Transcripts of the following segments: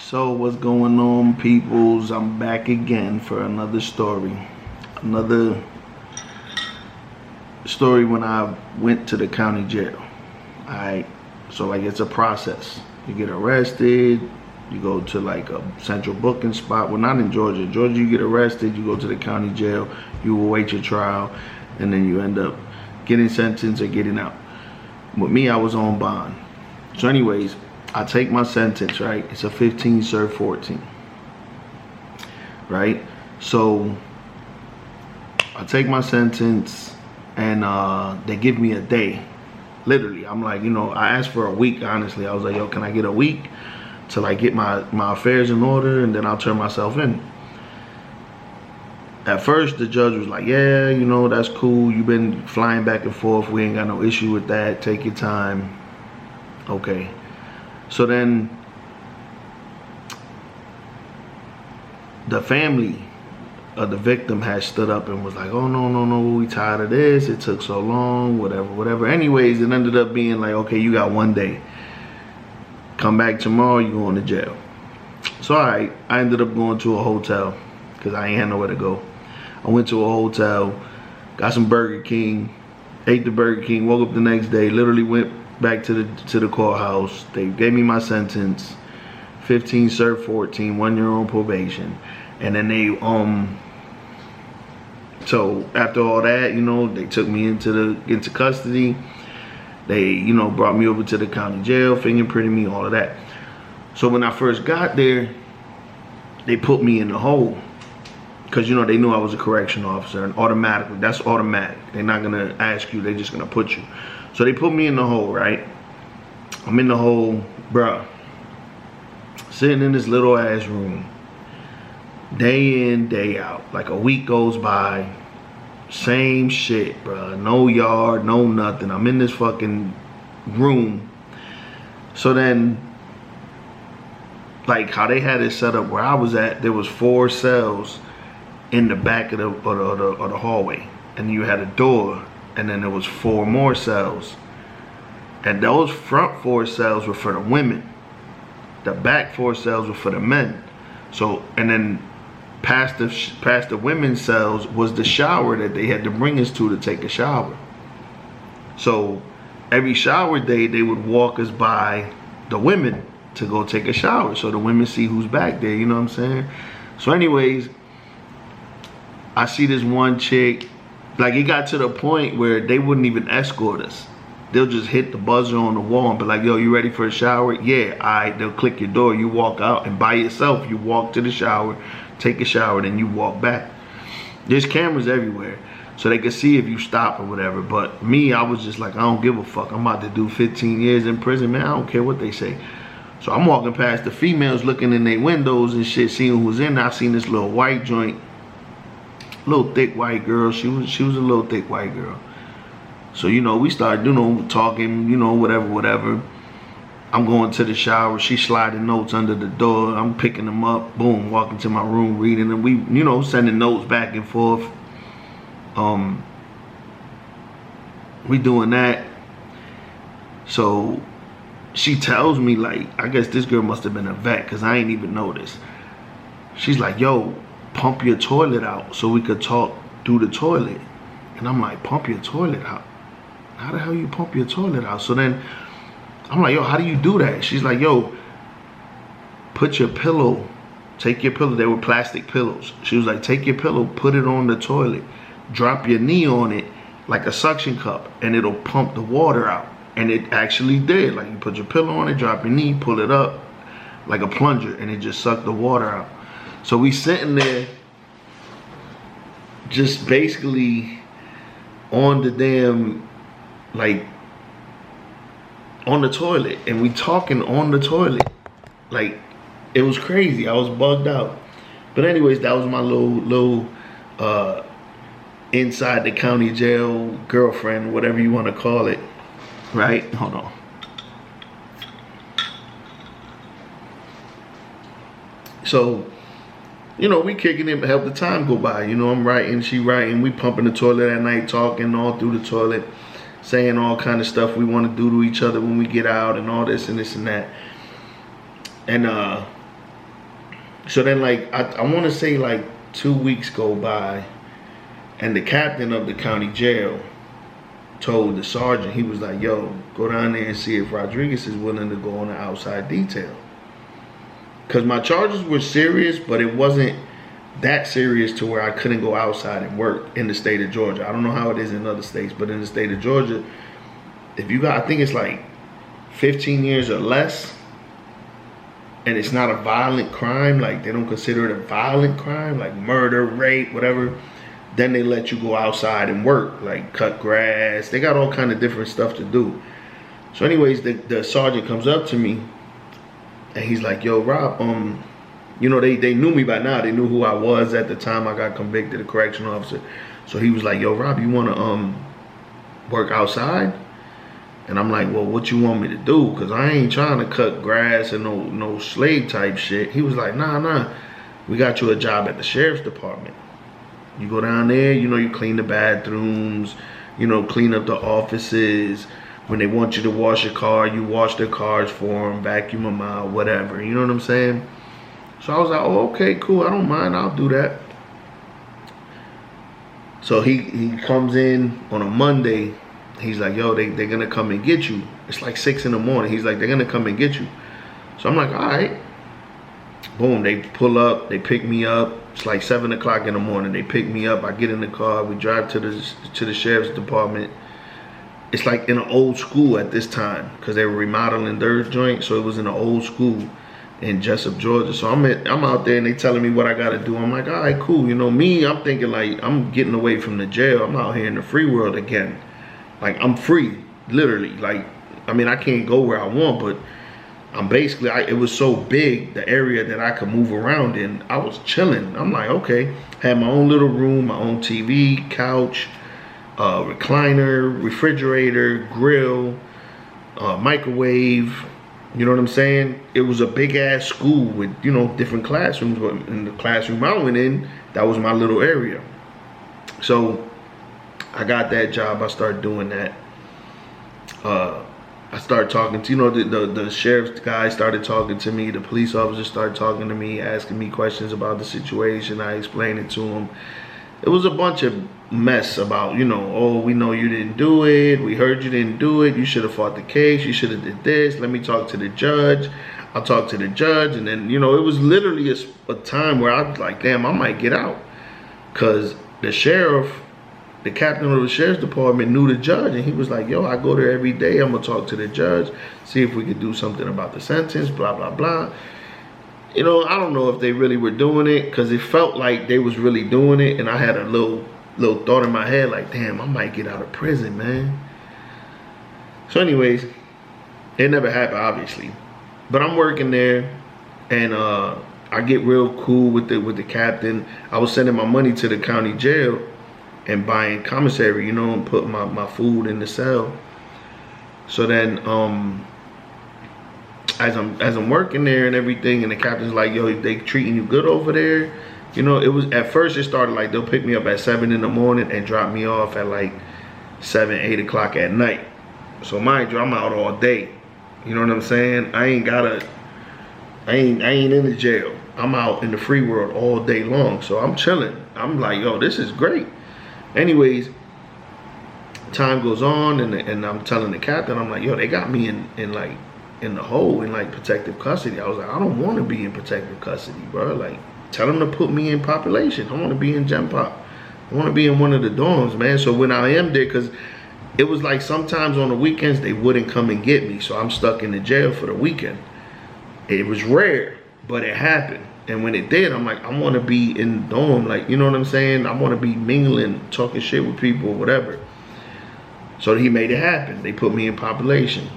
So what's going on, peoples? I'm back again for another story. Another story when I went to the county jail. Alright, so like it's a process. You get arrested, you go to like a central booking spot. Well, not in Georgia. Georgia, you get arrested, you go to the county jail, you await your trial, and then you end up getting sentenced or getting out. With me, I was on bond. So anyways, I take my sentence, right? It's a 15 serve 14, right? So I take my sentence and they give me a day. Literally, I'm like, I asked for a week, honestly. I was like, yo, can I get a week till I get my affairs in order and then I'll turn myself in? At first, the judge was like, yeah, that's cool. You've been flying back and forth. We ain't got no issue with that. Take your time. Okay. So then the family of the victim had stood up and was like, oh, no, we tired of this. It took so long, whatever. Anyways, it ended up being like, okay, you got one day. Come back tomorrow, you going to jail. So, all right, I ended up going to a hotel because I ain't had nowhere to go. I went to a hotel, got some Burger King, ate the Burger King, woke up the next day, literally went back to the courthouse. They gave me my sentence, 15 serve 14, 1 year on probation. And then they so after all that, they took me into custody. They brought me over to the county jail, fingerprinted me, all of that. So when I first got there, they put me in the hole because they knew I was a correction officer, and automatically, that's automatic. They're not gonna ask you, they're just gonna put you. So they put me in the hole, right? I'm in the hole, bruh. Sitting in this little ass room, day in, day out. Like a week goes by, same shit, bruh. No yard, no nothing. I'm in this fucking room. So then, like how they had it set up where I was at, there was 4 cells in the back of the hallway. And you had a door. And then there was 4 more cells. And those front 4 cells were for the women. The back 4 cells were for the men. So, and then past the women's cells was the shower that they had to bring us to take a shower. So every shower day, they would walk us by the women to go take a shower. So the women see who's back there, you know what I'm saying? So anyways, I see this one chick. Like, it got to the point where they wouldn't even escort us. They'll just hit the buzzer on the wall and be like, yo, you ready for a shower? Yeah, all right. They'll click your door. You walk out, and by yourself, you walk to the shower, take a shower, then you walk back. There's cameras everywhere, so they can see if you stop or whatever. But me, I was just like, I don't give a fuck. I'm about to do 15 years in prison, man. I don't care what they say. So I'm walking past the females, looking in their windows and shit, seeing who's in there. I seen this little white joint. Little thick white girl. She was a little thick white girl. So we started talking, whatever. I'm going to the shower. She's sliding notes under the door. I'm picking them up. Boom, walking to my room, reading them. We sending notes back and forth. We doing that. So she tells me, like, I guess this girl must have been a vet because I ain't even noticed. She's like, yo, pump your toilet out so we could talk through the toilet. And I'm like, pump your toilet out? How the hell you pump your toilet out? So then I'm like, yo, how do you do that? She's like, yo, put your pillow, take your pillow. They were plastic pillows. She was like, take your pillow, put it on the toilet, drop your knee on it like a suction cup, and it'll pump the water out. And it actually did. Like, you put your pillow on it, drop your knee, pull it up like a plunger, and it just sucked the water out. So we sitting there just basically on the damn, like, on the toilet, and we talking on the toilet. Like, it was crazy. I was bugged out. But anyways, that was my little inside the county jail girlfriend, whatever you want to call it. Right? Hold on. So, we kicking it, help the time go by. I'm writing, she writing, we pumping the toilet at night, talking all through the toilet, saying all kind of stuff we want to do to each other when we get out and all this and this and that. And So then, like, I want to say like 2 weeks go by, and the captain of the county jail told the sergeant, he was like, yo, go down there and see if Rodriguez is willing to go on the outside detail. Because my charges were serious, but it wasn't that serious to where I couldn't go outside and work in the state of Georgia. I don't know how it is in other states, but in the state of Georgia, if you got, I think it's like 15 years or less, and it's not a violent crime, like they don't consider it a violent crime, like murder, rape, whatever, then they let you go outside and work, like cut grass. They got all kind of different stuff to do. So anyways, the sergeant comes up to me, and he's like, yo, Rob, you know, they knew me by now. They knew who I was at the time I got convicted, a correctional officer. So he was like, yo, Rob, you want to work outside? And I'm like, well, what you want me to do? Because I ain't trying to cut grass and no slave type shit. He was like, nah, we got you a job at the sheriff's department. You go down there, you know, you clean the bathrooms, you know, clean up the offices. When they want you to wash your car, you wash their cars for them, vacuum them out, whatever. You know what I'm saying? So I was like, oh, okay, cool. I don't mind. I'll do that. So he comes in on a Monday. He's like, yo, they're going to come and get you. It's like 6 in the morning. He's like, they're going to come and get you. So I'm like, all right. Boom, they pull up. They pick me up. It's like 7 o'clock in the morning. They pick me up. I get in the car. We drive to the sheriff's department. It's like in an old school at this time because they were remodeling their joint. So it was in an old school in Jessup, Georgia. So I'm out there and they telling me what I got to do. I'm like, all right, cool. You know, me, I'm thinking like I'm getting away from the jail. I'm out here in the free world again. Like, I'm free, literally. Like, I mean, I can't go where I want, but I'm basically, it was so big, the area that I could move around in, I was chilling. I'm like, okay. Had my own little room, my own TV, couch, recliner, refrigerator, grill, microwave. You know what I'm saying? It was a big-ass school with, you know, different classrooms. But in the classroom I went in, that was my little area. So I got that job. I started doing that. I started talking to, you know, the sheriff's guy started talking to me. The police officer started talking to me, asking me questions about the situation. I explained it to him. It was a bunch of mess about, you know, oh, we know you didn't do it. We heard you didn't do it. You should have fought the case. You should have did this. Let me talk to the judge. I'll talk to the judge. And then, you know, it was literally a time where I was like, damn, I might get out. Because the sheriff, the captain of the sheriff's department knew the judge, and he was like, yo, I go there every day. I'm going to talk to the judge, see if we could do something about the sentence, blah, blah, blah. You know, I don't know if they really were doing it because it felt like they was really doing it, and I had a little thought in my head like, damn, I might get out of prison, man. So anyways, it never happened, obviously. But I'm working there, and I get real cool with the captain. I was sending my money to the county jail and buying commissary, you know, and putting my food in the cell. So then, as I'm working there and everything, and the captain's like, yo, they treating you good over there? You know, it was, at first it started like they'll pick me up at 7 in the morning and drop me off at like 7, 8 o'clock at night. So mind you, I'm out all day. You know what I'm saying? I ain't in the jail. I'm out in the free world all day long. So I'm chilling. I'm like, yo, this is great. Anyways, time goes on, and I'm telling the captain, I'm like, yo, they got me in the hole, in like protective custody. I was like, I don't want to be in protective custody, bro. Like, tell them to put me in population. I want to be in Gen Pop. I want to be in one of the dorms, man. So when I am there, because it was like sometimes on the weekends they wouldn't come and get me, so I'm stuck in the jail for the weekend. It was rare, but it happened. And when it did, I'm like, I want to be in the dorm, like, you know what I'm saying? I want to be mingling, talking shit with people, whatever. So he made it happen. They put me in population,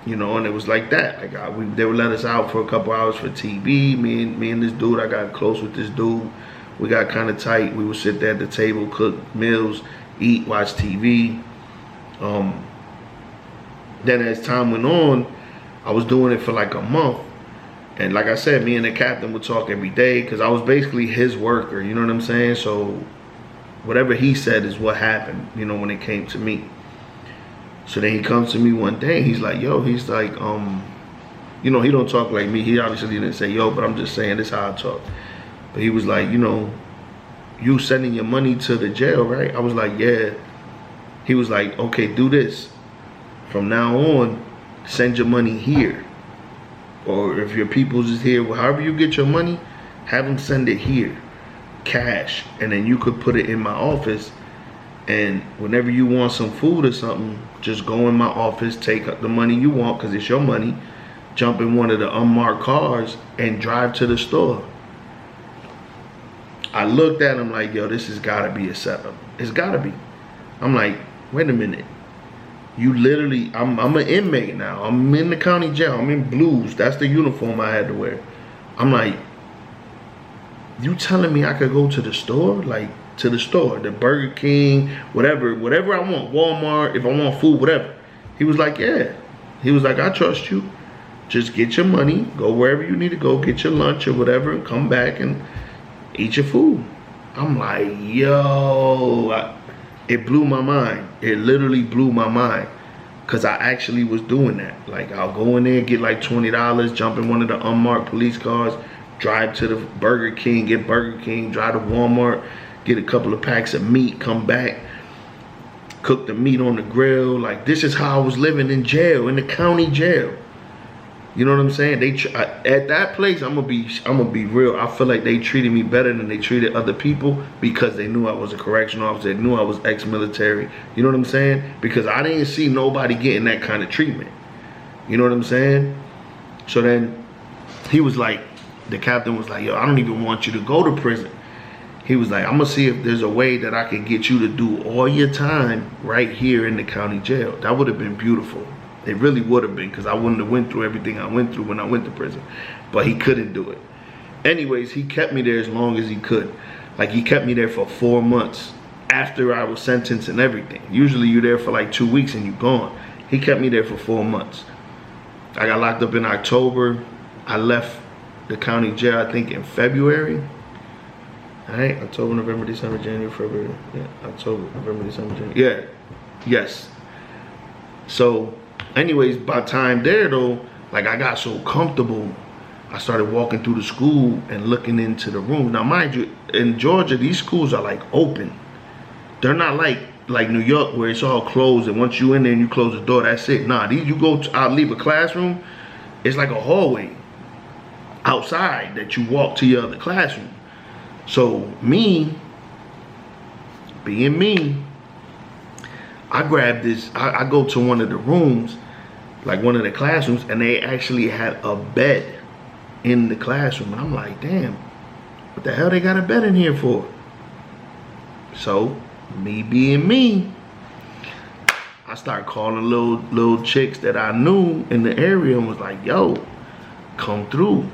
you know, and it was like that. Like they would let us out for a couple hours for TV. Me and this dude, I got close with this dude. We got kind of tight. We would sit there at the table, cook meals, eat, watch TV. Then as time went on, I was doing it for like a month. And like I said, me and the captain would talk every day because I was basically his worker, you know what I'm saying? So whatever he said is what happened, you know, when it came to me. So then he comes to me one day, he's like, yo, he's like, You know, he don't talk like me. He obviously didn't say yo, but I'm just saying this how I talk. But he was like, you know, you sending your money to the jail, right? I was like, yeah. He was like, okay, do this. From now on, send your money here. Or if your people's is here, however you get your money, have them send it here, cash. And then you could put it in my office. And whenever you want some food or something, just go in my office, take the money you want, because it's your money, jump in one of the unmarked cars and drive to the store. I looked at him like, yo, this has gotta be a setup. It's gotta be. I'm like, wait a minute. You literally, I'm an inmate now. I'm in the county jail. I'm in blues. That's the uniform I had to wear. I'm like, you telling me I could go to the store? Like, to the store, the Burger King, whatever I want, Walmart, if I want food, whatever. He was like, yeah. He was like, I trust you. Just get your money, go wherever you need to go, get your lunch or whatever, and come back and eat your food. I'm like, yo, it blew my mind. It literally blew my mind. Cause I actually was doing that. Like, I'll go in there, get like $20, jump in one of the unmarked police cars, drive to the Burger King, get Burger King, drive to Walmart, get a couple of packs of meat, come back, cook the meat on the grill. Like, this is how I was living in jail, in the county jail. You know what I'm saying? At that place, I'm gonna be real. I feel like they treated me better than they treated other people because they knew I was a correctional officer. They knew I was ex-military. You know what I'm saying? Because I didn't see nobody getting that kind of treatment. You know what I'm saying? So then he was like, the captain was like, yo, I don't even want you to go to prison. He was like, I'm gonna see if there's a way that I can get you to do all your time right here in the county jail. That would have been beautiful. It really would have been, because I wouldn't have went through everything I went through when I went to prison. But he couldn't do it. Anyways, he kept me there as long as he could. Like, he kept me there for 4 months after I was sentenced and everything. Usually you're there for like 2 weeks and you're gone. He kept me there for 4 months. I got locked up in October. I left the county jail, I think, in February. All right, October, November, December, January, February. Yeah, October, November, December, January. Yeah, yes. So, anyways, by time there though, like, I got so comfortable, I started walking through the school and looking into the room. Now, mind you, in Georgia, these schools are like open. They're not like New York where it's all closed and once you in there and you close the door, that's it. Nah, these, you go to, I'll leave a classroom, it's like a hallway outside that you walk to your other classroom. So me, being me, I grabbed this, I go to one of the rooms, like one of the classrooms, and they actually had a bed in the classroom. And I'm like, damn, what the hell they got a bed in here for? So, me being me, I started calling little chicks that I knew in the area and was like, yo, come through.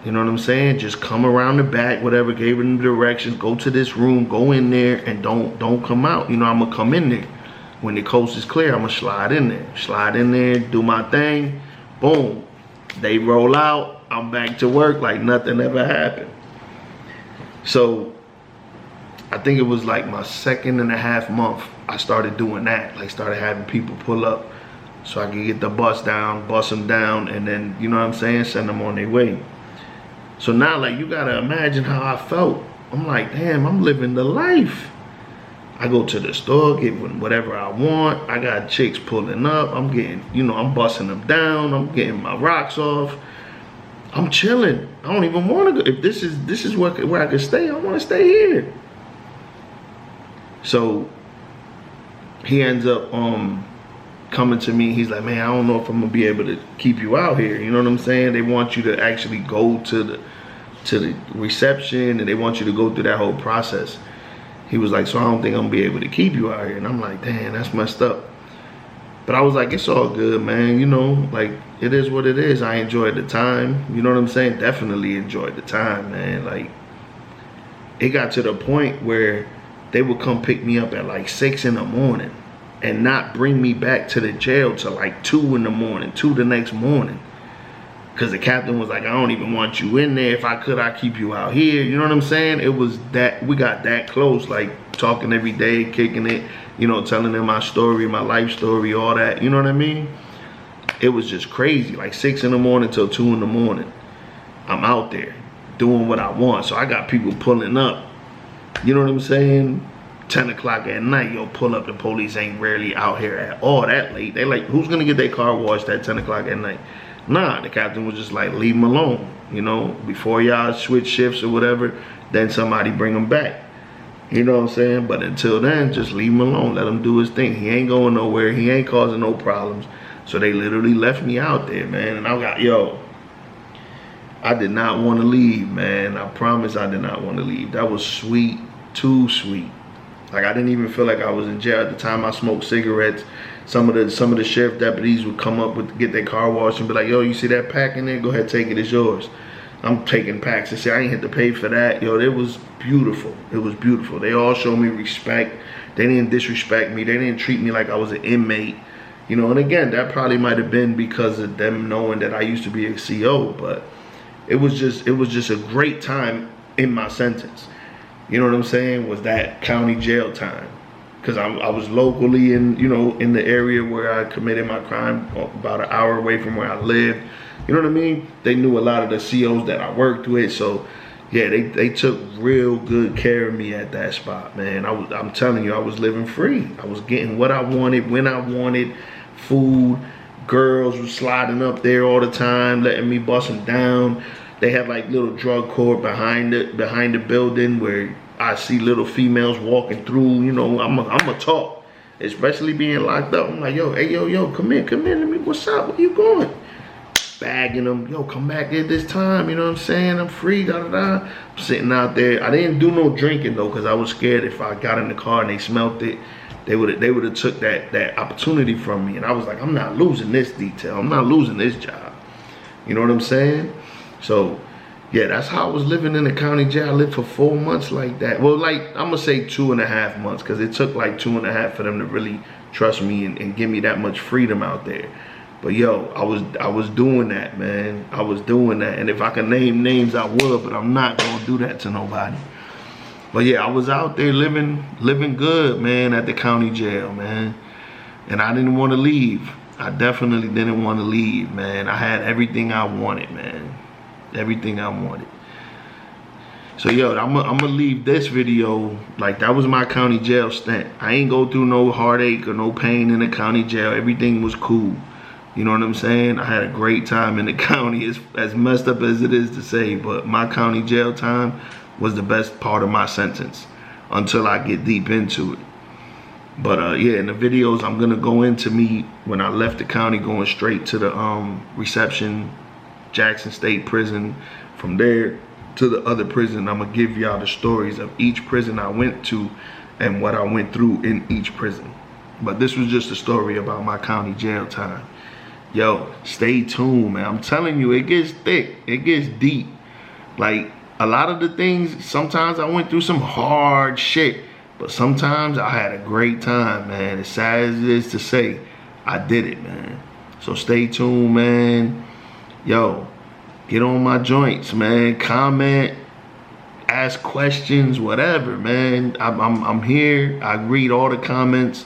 You know what I'm saying? Just come around the back, whatever, gave them directions, go to this room, go in there, and don't come out. You know, I'm gonna come in there. When the coast is clear, I'm gonna slide in there. Slide in there, do my thing, boom. They roll out, I'm back to work like nothing ever happened. So, I think it was like my 2.5 month, I started doing that. Like, started having people pull up so I could get the bus down, bus them down, and then, you know what I'm saying, send them on their way. So now, like, you gotta imagine how I felt. I'm like, damn, I'm living the life. I go to the store, get whatever I want. I got chicks pulling up. I'm getting, you know, I'm busting them down. I'm getting my rocks off. I'm chilling. I don't even want to go. If this is where I can stay, I want to stay here. So he ends up coming to me. He's like, man, I don't know if I'm gonna be able to keep you out here. You know what I'm saying? They want you to actually go to the reception, and they want you to go through that whole process. He was like, so I don't think I'm gonna be able to keep you out here. And I'm like, damn, that's messed up. But I was like, it's all good, man. You know, like, it is what it is. I enjoyed the time. You know what I'm saying? Definitely enjoyed the time, man. Like, it got to the point where they would come pick me up at like 6 in the morning and not bring me back to the jail till like 2 in the morning, 2 the next morning. Cause the captain was like, I don't even want you in there. If I could, I'd keep you out here. You know what I'm saying? It was that, we got that close, like talking every day, kicking it, you know, telling them my story, my life story, all that. You know what I mean? it was just crazy. Like 6 in the morning till 2 in the morning. I'm out there doing what I want. So I got people pulling up. You know what I'm saying? 10 o'clock at night, yo, pull up. The police ain't rarely out here at all that late. They like, who's gonna get their car washed at 10 o'clock at night? Nah, the captain was just like, leave them alone. You know, before y'all switch shifts or whatever, then somebody bring them back. You know what I'm saying? But until then, just leave him alone. Let him do his thing. He ain't going nowhere. He ain't causing no problems. So they literally left me out there, man. And I got, yo, I did not want to leave, man. I promise I did not want to leave. That was sweet, too sweet. Like, I didn't even feel like I was in jail at the time. I smoked cigarettes. Some of the sheriff deputies would come up with get their car washed and be like, yo, you see that pack in there? Go ahead, take it. It's yours. I'm taking packs and say I ain't had to pay for that. Yo, it was beautiful. It was beautiful. They all showed me respect. They didn't disrespect me. They didn't treat me like I was an inmate. You know, and again, that probably might have been because of them knowing that I used to be a CO, but it was just a great time in my sentence. You know what I'm saying? Was that county jail time. Because I was locally in, you know, in the area where I committed my crime, about an hour away from where I lived. You know what I mean? They knew a lot of the COs that I worked with, so yeah, they took real good care of me at that spot, man. I'm telling you, I was living free. I was getting what I wanted, when I wanted, food. Girls were sliding up there all the time, letting me bust them down. They had like little drug court behind the building where I see little females walking through. You know, I'm a talk, especially being locked up. I'm like, yo, hey, yo, come here, let me, what's up? Where you going? Bagging them, yo, come back at this time, you know what I'm saying? I'm free, I'm sitting out there. I didn't do no drinking though, because I was scared if I got in the car and they smelt it, they would have took that opportunity from me. And I was like, I'm not losing this detail. I'm not losing this job. You know what I'm saying? So yeah, that's how I was living in the county jail. I lived for 4 months like that. Well, like, I'm gonna say 2.5 months, because it took like 2.5 for them to really trust me and give me that much freedom out there. But yo, I was doing that, man. I was doing that. And if I could name names, I would, but I'm not gonna do that to nobody. But yeah, I was out there living good, man, at the county jail, man. And I didn't want to leave. I definitely didn't want to leave, man. I had everything I wanted, man. Everything I wanted. So yo, I'm gonna leave this video like that was my county jail stint. I ain't go through no heartache or no pain in the county jail. Everything was cool. You know what I'm saying? I had a great time in the county, as messed up as it is to say, but my county jail time was the best part of my sentence until I get deep into it. But yeah, in the videos, I'm gonna go into me when I left the county, going straight to the reception, Jackson State Prison. From there to the other prison, I'm gonna give y'all the stories of each prison I went to and what I went through in each prison. But this was just a story about my county jail time. Yo, stay tuned, man. I'm telling you, it gets thick. It gets deep. Like, a lot of the things, sometimes I went through some hard shit, but sometimes I had a great time, man. As sad as it is to say, I did it, man. So stay tuned, man. Yo, get on my joints, man. Comment, ask questions, whatever, man. I'm here. I read all the comments.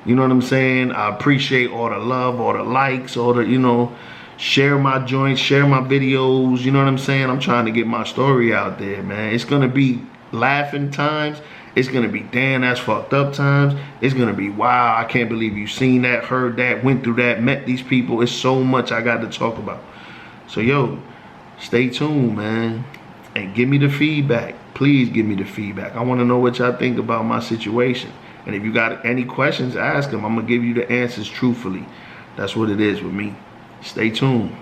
You know what I'm saying? I appreciate all the love, all the likes, all the, you know, share my joints, share my videos. You know what I'm saying? I'm trying to get my story out there, man. It's going to be laughing times. It's going to be damn, that's fucked up times. It's going to be, wow, I can't believe you seen that, heard that, went through that, met these people. It's so much I got to talk about. So, yo, stay tuned, man. And give me the feedback. Please give me the feedback. I want to know what y'all think about my situation. And if you got any questions, ask them. I'm going to give you the answers truthfully. That's what it is with me. Stay tuned.